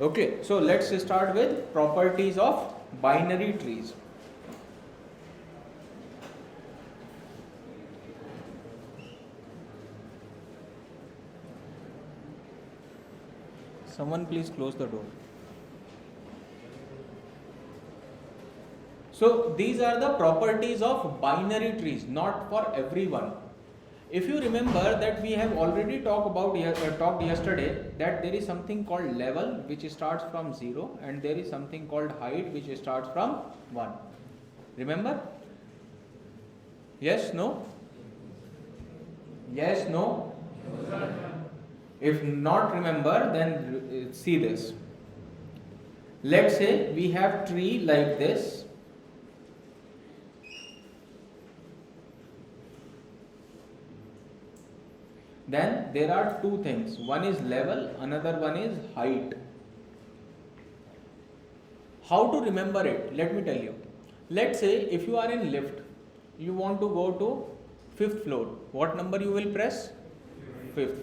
Okay, so let's start with properties of binary trees. Someone please close the door. So these are the properties of binary trees, not for everyone. If you remember that we have already talked yesterday that there is something called level which starts from 0 and there is something called height which starts from 1. Remember? Yes, no? Yes, no? If not remember, then see this. Let's say we have tree like this. Then there are two things. One is level, another one is height. How to remember it? Let me tell you. Let's say if you are in lift, you want to go to 5th floor. What number you will press? 5th.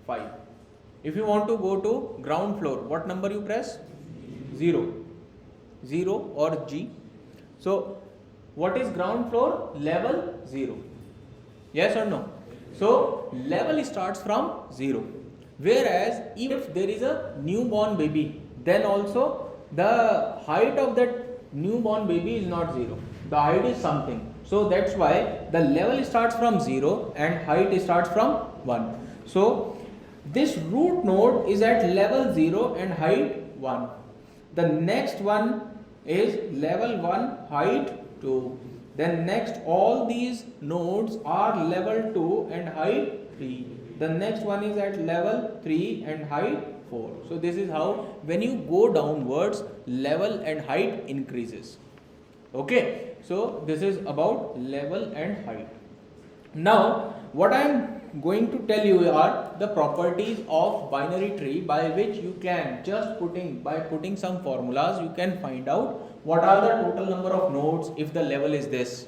5. If you want to go to ground floor, what number you press? 0. 0 or G. So what is ground floor? Level 0. Yes or no? So level starts from 0. Whereas if there is a newborn baby, then also the height of that newborn baby is not 0. The height is something. So that's why the level starts from 0 and height starts from 1. So this root node is at level 0 and height 1. The next one is level 1, height 2. Then next all these nodes are level 2 and height 3. The next one is at level 3 and height 4. So this is how when you go downwards, level and height increases. Okay, so this is about level and height. Now what I am going to tell you are the properties of binary tree by which you can by putting some formulas you can find out what are the total number of nodes if the level is this,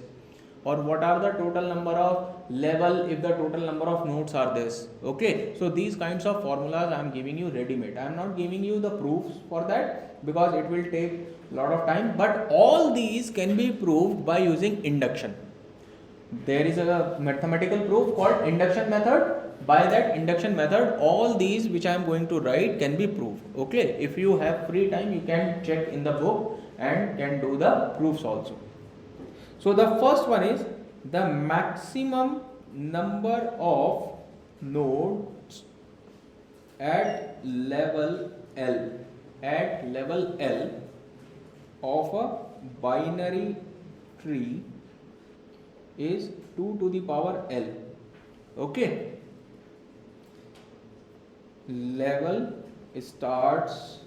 or what are the total number of level if the total number of nodes are this. Okay, so these kinds of formulas I am giving you ready made. I am not giving you the proofs for that because it will take a lot of time, but all these can be proved by using induction. There is a mathematical proof called induction method. By that induction method, all these which I am going to write can be proved. Okay, if you have free time, you can check in the book and can do the proofs also. So the first one is the maximum number of nodes at level L. At level L of a binary tree is 2 to the power L. Okay, level starts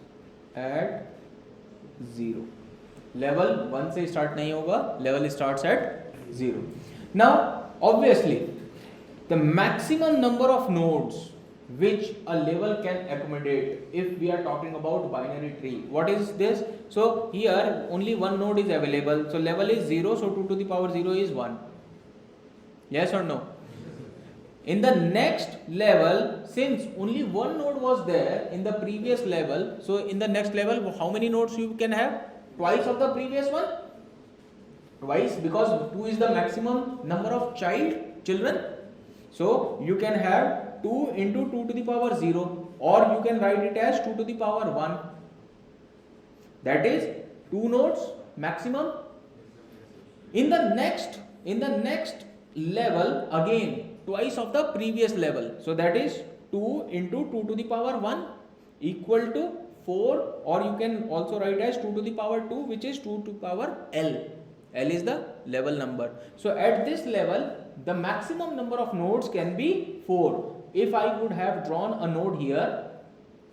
at 0. Level 1 से start नहीं होगा, level starts at 0. Now obviously the maximum number of nodes which a level can accommodate if we are talking about binary tree, what is this? So here only one node is available, so level is 0, so 2 to the power 0 is 1. Yes or no? In the next level, since only one node was there in the previous level, so in the next level how many nodes you can have? Twice of the previous one? Twice, because 2 is the maximum number of children. So you can have 2 into 2 to the power 0, or you can write it as 2 to the power 1. That is 2 nodes maximum. In the next level, again twice of the previous level, so that is 2 into 2 to the power 1 equal to 4, or you can also write as 2 to the power 2, which is 2 to the power L. L is the level number. So at this level the maximum number of nodes can be 4. If I would have drawn a node here,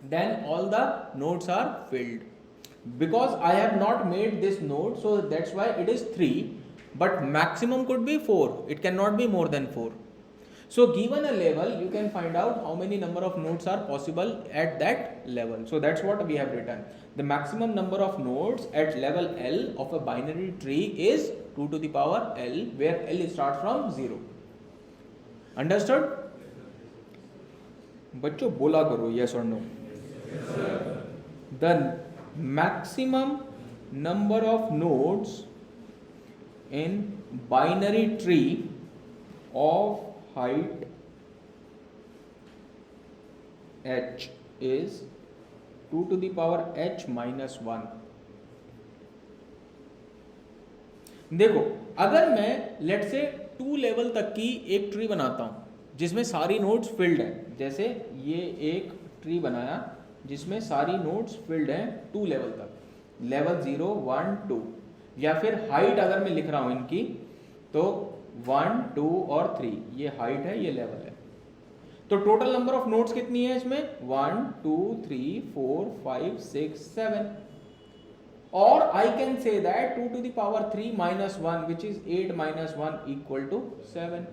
then all the nodes are filled. Because I have not made this node, so that's why it is 3. But maximum could be 4. It cannot be more than 4. So given a level, you can find out how many number of nodes are possible at that level. So that's what we have written. The maximum number of nodes at level L of a binary tree is 2 to the power L, where L starts from 0. Understood? बच्चों बोला करो yes or no. the maximum number of nodes in binary tree of height h is 2 to the power h minus 1. देखो, अगर मैं late से 2 level तक की एक ट्री बनाता हूं जिसमें सारी नोड्स फिल्ड हैं, जैसे ये एक ट्री बनाया जिसमें सारी नोड्स फिल्ड हैं 2 लेवल तक, लेवल 0 1 2, या फिर हाइट अगर मैं लिख रहा हूं इनकी तो 1 2 और 3, ये हाइट है, ये लेवल है. तो टोटल नंबर ऑफ नोड्स कितनी है इसमें? 1 2 3 4 5 6 7. Or I can say that 2 to the power 3 minus 1, which is 8 minus 1 equal to 7.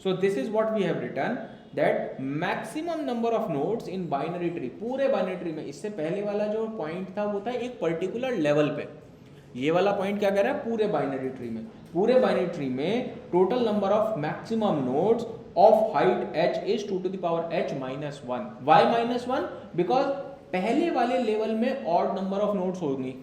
So this is what we have written, that maximum number of nodes in binary tree, पूरे binary tree में. इससे पहले वाला जो point था वो था एक पर्टिकुलर लेवल पे, ये वाला पॉइंट क्या कह रहा है? पूरे बाइनरी ट्री में. पूरे बाइनरी ट्री में total number of maximum nodes of height h is 2 to the power h minus 1. Why minus 1? Because पहले वाले लेवल में ऑड नंबर ऑफ नोड्स होंगी,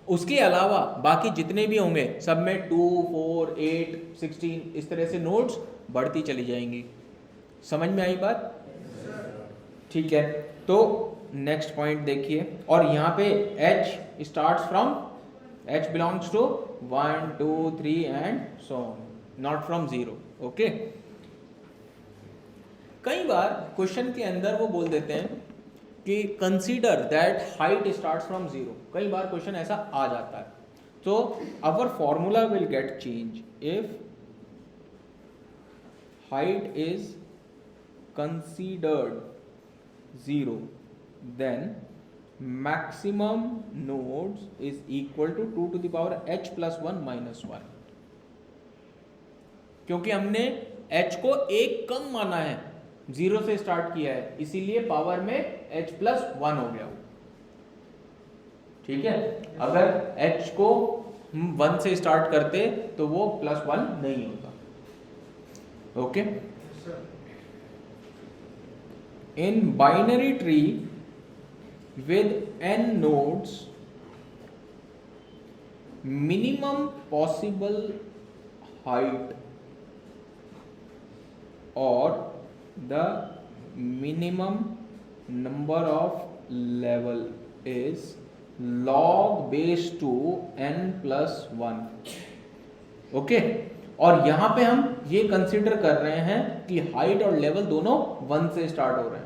उसके अलावा बाकी जितने भी होंगे सब में 2 4 8 16 इस तरह से नोड्स बढ़ती चली जाएंगी. समझ में आई बात? ठीक है. तो नेक्स्ट पॉइंट देखिए, और यहाँ पे h starts from, h belongs to 1 2 3 and so on, not from 0. Okay. कई बार क्वेश्चन के अंदर वो बोल देते हैं कि consider that height starts from 0. कई बार क्वेश्चन ऐसा आ जाता है. तो our formula will get change if height is considered 0, then maximum nodes is equal to 2 to the power h plus 1 minus 1. क्योंकि हमने h को एक कम माना है, 0 से स्टार्ट किया है, इसीलिए पावर में h plus 1 हो गया. ठीक है. अगर h को 1 से स्टार्ट करते तो वो प्लस 1 नहीं होता. Okay. In binary tree with n nodes, minimum possible height or the minimum number of level is log base to n plus 1. Okay. और यहां पे हम ये कंसीडर कर रहे हैं कि हाइट और लेवल दोनों 1 से स्टार्ट हो रहे हैं.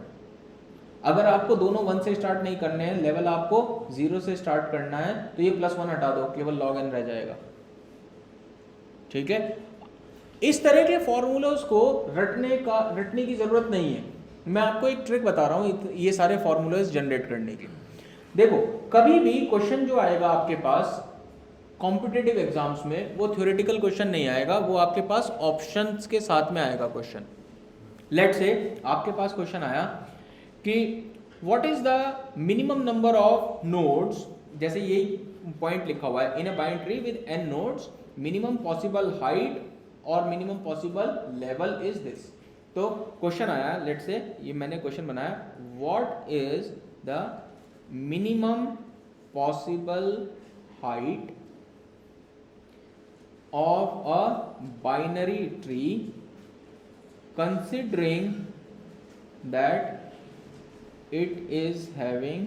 अगर आपको दोनों 1 से स्टार्ट नहीं करने हैं, लेवल आपको 0 से स्टार्ट करना है, तो ये प्लस 1 हटा दो, केवल log n रह जाएगा. ठीक है. इस तरह के फॉर्मूलोज को रटने की जरूरत नहीं है. मैं आपको एक ट्रिक बता रहा हूं ये सारे फॉर्मूलेज जनरेट करने की. देखो, कभी भी क्वेश्चन जो आएगा आपके पास कॉम्पिटिटिव एग्जाम्स में, वो थ्योरेटिकल क्वेश्चन नहीं आएगा, वो आपके पास ऑप्शंस के साथ में आएगा क्वेश्चन. लेट्स से आपके पास क्वेश्चन आया कि what is the minimum number of nodes, जैसे ये पॉइंट लिखा हुआ है, in a binary tree with n nodes, minimum possible height और minimum possible level is this. तो क्वेश्चन आया, लेट्स से ये मैंने क्वेश्चन बनाया, what is the minimum possible height of a binary tree considering that it is having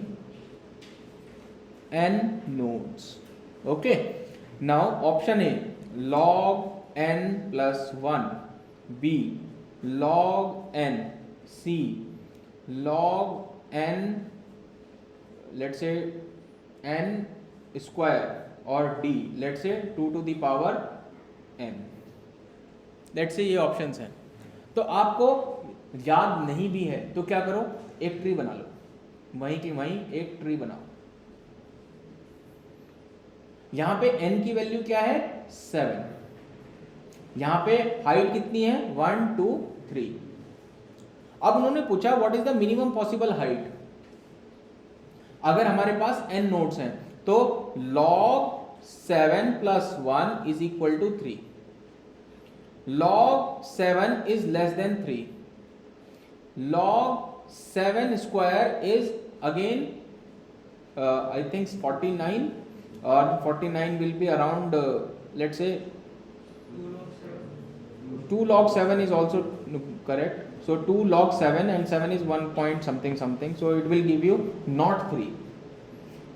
n nodes. Okay. Now option A, log n plus 1, B, log n, C, log n, let's say n square, और D, let's say 2 to the power n. Let's say ये options हैं. तो आपको याद नहीं भी है तो क्या करो, एक ट्री बना लो, वहीं की वहीं एक ट्री बनाओ. यहां पे n की वैल्यू क्या है? 7. यहां पे हाइट कितनी है? 1 2 3. अब उन्होंने पूछा what is the minimum possible height. अगर हमारे पास n नोड्स हैं तो log 7 plus 1 is equal to 3. Log 7 is less than 3. Log 7 square is again I think 49 or 49 will be around, let's say 2 log 7 is also correct. So 2 log 7 and 7 is 1 point something something. So it will give you not 3.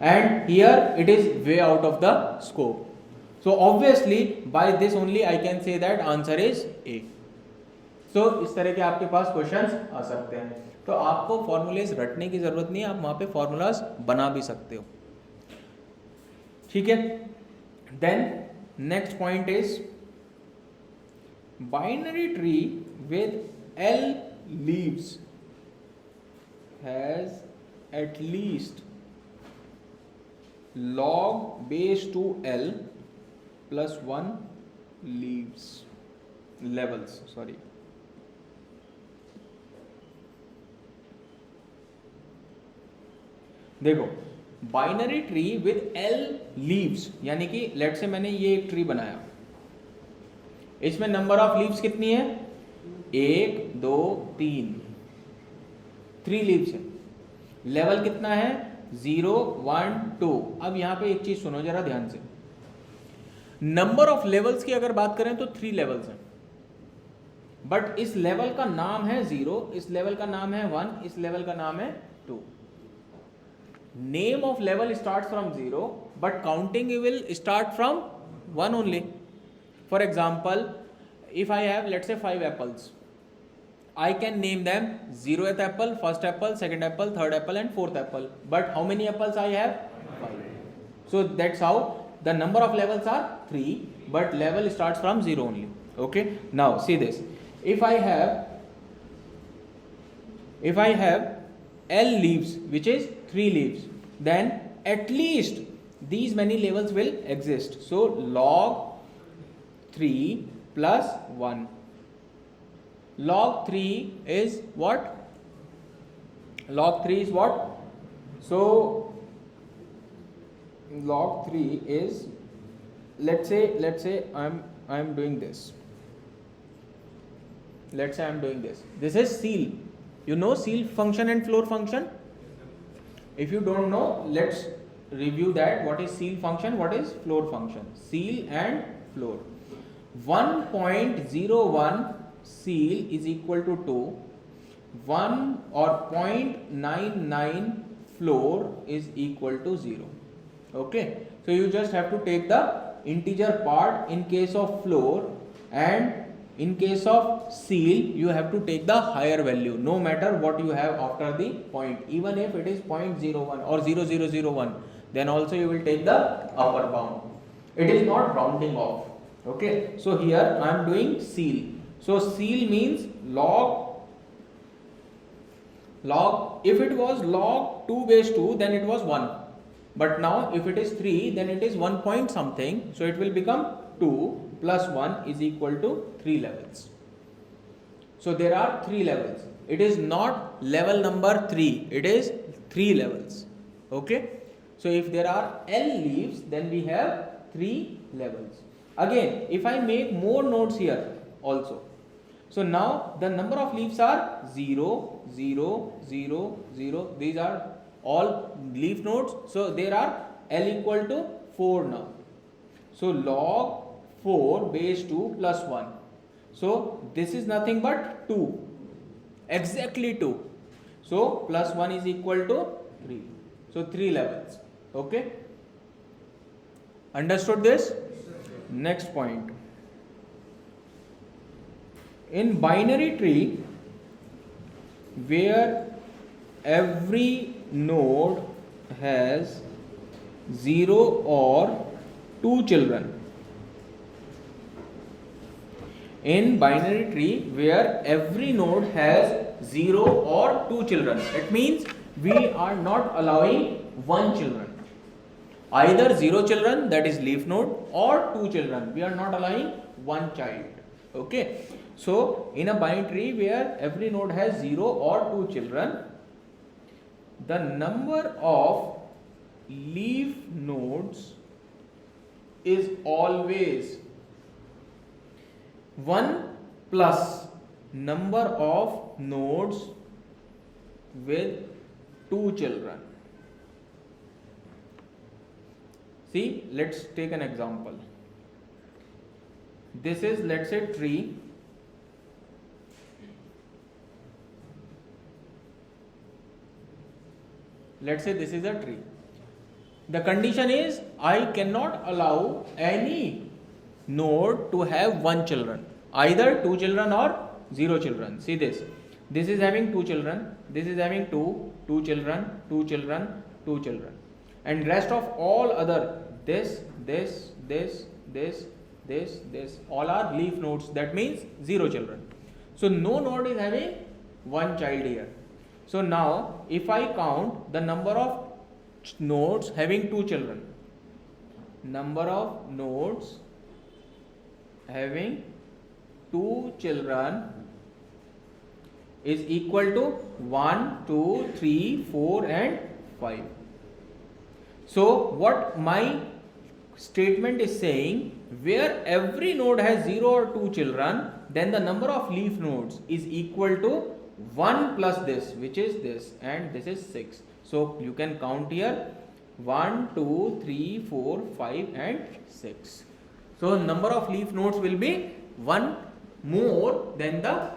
And here it is way out of the scope. So obviously by this only I can say that answer is A. So इस तरह के आपके पास questions आ सकते हैं. तो आपको formulas रटने की जरूरत नहीं है, आप वहां पे फॉर्मूलाज बना भी सकते हो. ठीक है. Then next point is binary tree with L leaves has at least log base to L plus 1 levels. Sorry. देखो binary tree with L leaves, यानी कि लेट से मैंने ये एक ट्री बनाया, इसमें नंबर ऑफ लीव्स कितनी है? 1 2 3, 3 लीव्स है. लेवल कितना है? 0 1 2. अब यहां पे एक चीज सुनो जरा ध्यान से. नंबर ऑफ लेवल्स की अगर बात करें तो 3 लेवल्स हैं, बट इस लेवल का नाम है 0, इस लेवल का नाम है 1, इस लेवल का नाम है 2. Name of level starts from 0, but counting will start from 1 only. For example, if I have let's say 5 apples, I can name them 0th apple, first apple, second apple, third apple and fourth apple. But how many apples I have? 5. So that's how the number of levels are 3, but level starts from 0 only. Okay. Now see this. If I have L leaves, which is 3 leaves, then at least these many levels will exist. So log 3 plus 1. Log 3 is what? Log 3 is what? So log 3 is, let's say I'm doing this. Let's say I'm doing this. This is ceil. You know ceil function and floor function? If you don't know, let's review that. What is ceil function? What is floor function? Ceil and floor. 1.01 ceil is equal to 2. 1 or 0.99 floor is equal to 0. Okay. So you just have to take the integer part in case of floor, and in case of ceil you have to take the higher value, no matter what you have after the point. Even if it is 0.01 or 0.0001, then also you will take the upper bound. It is not rounding off. Okay. So here I am doing ceil. So ceil means log. If it was log 2 base 2, then it was 1. But now if it is 3, then it is 1 point something. So it will become 2 plus 1 is equal to 3 levels. So there are 3 levels. It is not level number 3. It is 3 levels. Okay. So if there are L leaves, then we have 3 levels. Again, if I make more nodes here also. So now the number of leaves are 0, 0, 0, 0. These are all leaf nodes. So there are L equal to 4 now. So log 4 base 2 plus 1. So this is nothing but 2. Exactly 2. So plus 1 is equal to 3. So 3 levels. Okay. Understood this? Next point. In binary tree, where every node has 0 or 2 children. In binary tree where every node has 0 or 2 children, it means we are not allowing 1 children. Either 0 children, that is leaf node, or 2 children. We are not allowing 1 child. Okay. So in a binary tree where every node has 0 or 2 children, the number of leaf nodes is always 1 plus number of nodes with 2 children. See, let's take an example. This is, let's say, tree. Let's say this is a tree. The condition is I cannot allow any node to have one children, either two children or zero children. See this. This is having two children. This is having two children, two children, two children, and rest of all other this, all are leaf nodes. That means zero children. So no node is having one child here. So now if I count the number of nodes having two children, number of nodes having two children is equal to 1, 2, 3, 4 and 5. So what my statement is saying, where every node has 0 or 2 children, then the number of leaf nodes is equal to 1 plus this, which is this, and this is 6. So you can count here 1, 2, 3, 4, 5 and 6. So number of leaf nodes will be 1 more than the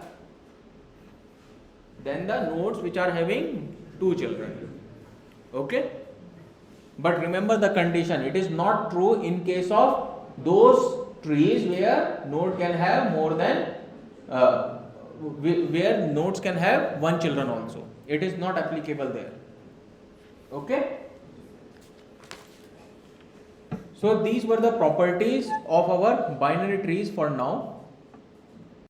nodes which are having 2 children. Okay? But remember the condition, it is not true in case of those trees where node can have more than where nodes can have one children also. It is not applicable there. Okay? So these were the properties of our binary trees for now.